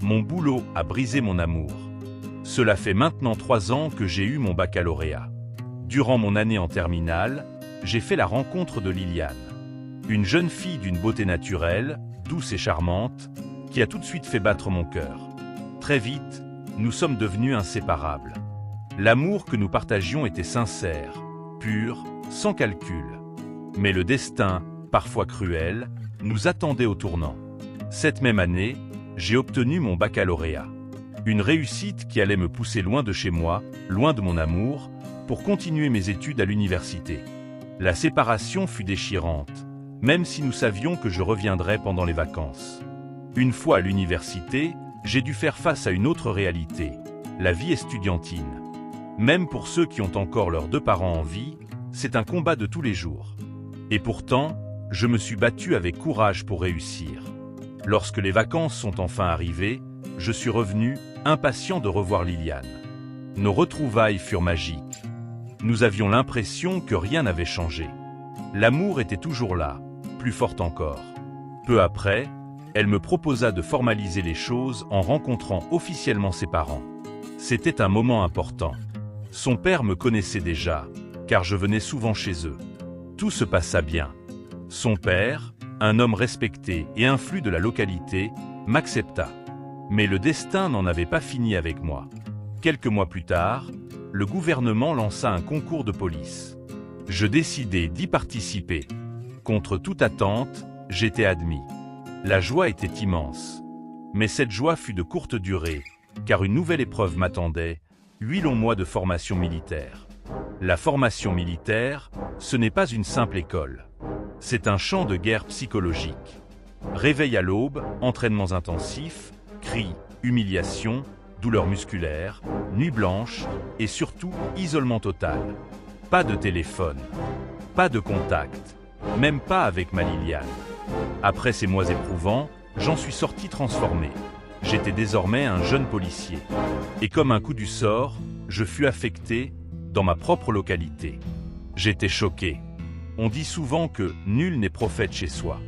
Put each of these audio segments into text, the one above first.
Mon boulot a brisé mon amour. Cela fait maintenant 3 ans que j'ai eu mon baccalauréat. Durant mon année en terminale, j'ai fait la rencontre de Liliane. Une jeune fille d'une beauté naturelle, douce et charmante, qui a tout de suite fait battre mon cœur. Très vite, nous sommes devenus inséparables. L'amour que nous partagions était sincère, pur, sans calcul. Mais le destin, parfois cruel, nous attendait au tournant. Cette même année, j'ai obtenu mon baccalauréat. Une réussite qui allait me pousser loin de chez moi, loin de mon amour, pour continuer mes études à l'université. La séparation fut déchirante, même si nous savions que je reviendrais pendant les vacances. Une fois à l'université, j'ai dû faire face à une autre réalité, la vie estudiantine. Même pour ceux qui ont encore leurs 2 parents en vie, c'est un combat de tous les jours. Et pourtant, je me suis battu avec courage pour réussir. Lorsque les vacances sont enfin arrivées, je suis revenu, impatient de revoir Liliane. Nos retrouvailles furent magiques. Nous avions l'impression que rien n'avait changé. L'amour était toujours là, plus fort encore. Peu après, elle me proposa de formaliser les choses en rencontrant officiellement ses parents. C'était un moment important. Son père me connaissait déjà, car je venais souvent chez eux. Tout se passa bien. Son père, un homme respecté et influent de la localité, m'accepta. Mais le destin n'en avait pas fini avec moi. Quelques mois plus tard, le gouvernement lança un concours de police. Je décidai d'y participer. Contre toute attente, j'étais admis. La joie était immense. Mais cette joie fut de courte durée, car une nouvelle épreuve m'attendait, 8 longs mois de formation militaire. La formation militaire, ce n'est pas une simple école. C'est un champ de guerre psychologique. Réveil à l'aube, entraînements intensifs, cris, humiliations, douleurs musculaires, nuits blanches et surtout isolement total. Pas de téléphone, pas de contact, même pas avec ma Liliane. Après ces mois éprouvants, j'en suis sorti transformé. J'étais désormais un jeune policier. Et comme un coup du sort, je fus affecté dans ma propre localité. J'étais choqué. On dit souvent que nul n'est prophète chez soi.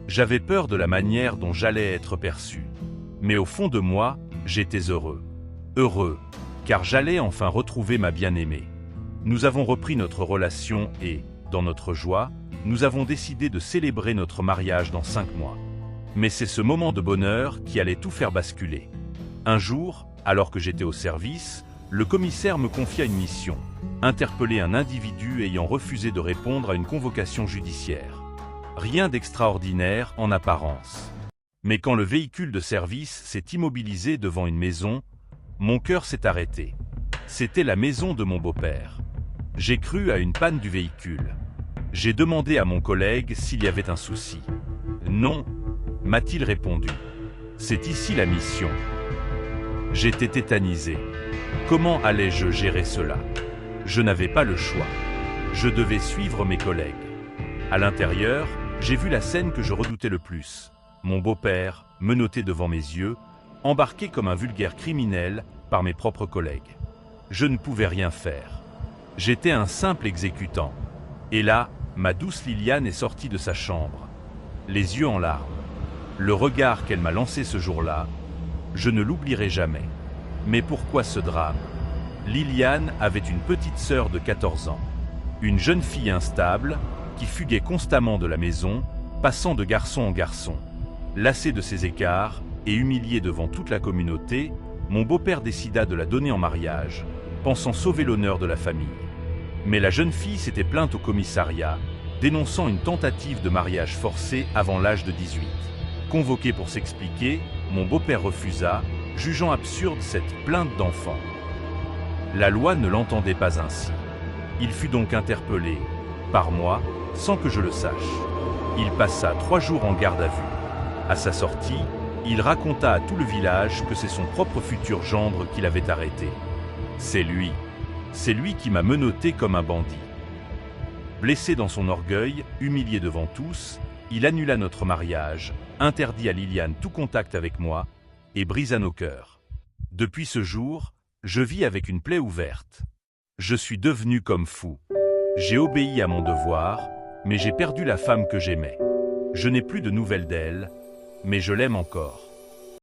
J'avais peur de la manière dont j'allais être perçu. Mais au fond de moi, j'étais heureux. Heureux, car j'allais enfin retrouver ma bien-aimée. Nous avons repris notre relation et, dans notre joie, nous avons décidé de célébrer notre mariage dans 5 mois. Mais c'est ce moment de bonheur qui allait tout faire basculer. Un jour, alors que j'étais au service, le commissaire me confia une mission, interpeller un individu ayant refusé de répondre à une convocation judiciaire. Rien d'extraordinaire en apparence. Mais quand le véhicule de service s'est immobilisé devant une maison, mon cœur s'est arrêté. C'était la maison de mon beau-père. J'ai cru à une panne du véhicule. J'ai demandé à mon collègue s'il y avait un souci. Non, m'a-t-il répondu. C'est ici la mission. J'étais tétanisé. Comment allais-je gérer cela? Je n'avais pas le choix. Je devais suivre mes collègues. À l'intérieur, j'ai vu la scène que je redoutais le plus. Mon beau-père, menotté devant mes yeux, embarqué comme un vulgaire criminel par mes propres collègues. Je ne pouvais rien faire. J'étais un simple exécutant. Et là, ma douce Liliane est sortie de sa chambre, les yeux en larmes. Le regard qu'elle m'a lancé ce jour-là, je ne l'oublierai jamais. Mais pourquoi ce drame? Liliane avait une petite sœur de 14 ans, une jeune fille instable qui fuguait constamment de la maison, passant de garçon en garçon. Lassé de ses écarts et humilié devant toute la communauté, mon beau-père décida de la donner en mariage, pensant sauver l'honneur de la famille. Mais la jeune fille s'était plainte au commissariat, dénonçant une tentative de mariage forcé avant l'âge de 18. Convoqué pour s'expliquer, mon beau-père refusa, jugeant absurde cette plainte d'enfant. La loi ne l'entendait pas ainsi. Il fut donc interpellé, par moi, sans que je le sache. Il passa 3 jours en garde à vue. À sa sortie, il raconta à tout le village que c'est son propre futur gendre qui l'avait arrêté. C'est lui qui m'a menotté comme un bandit. Blessé dans son orgueil, humilié devant tous, il annula notre mariage, interdit à Liliane tout contact avec moi et brisa nos cœurs. Depuis ce jour, je vis avec une plaie ouverte. Je suis devenu comme fou. J'ai obéi à mon devoir, mais j'ai perdu la femme que j'aimais. Je n'ai plus de nouvelles d'elle, mais je l'aime encore.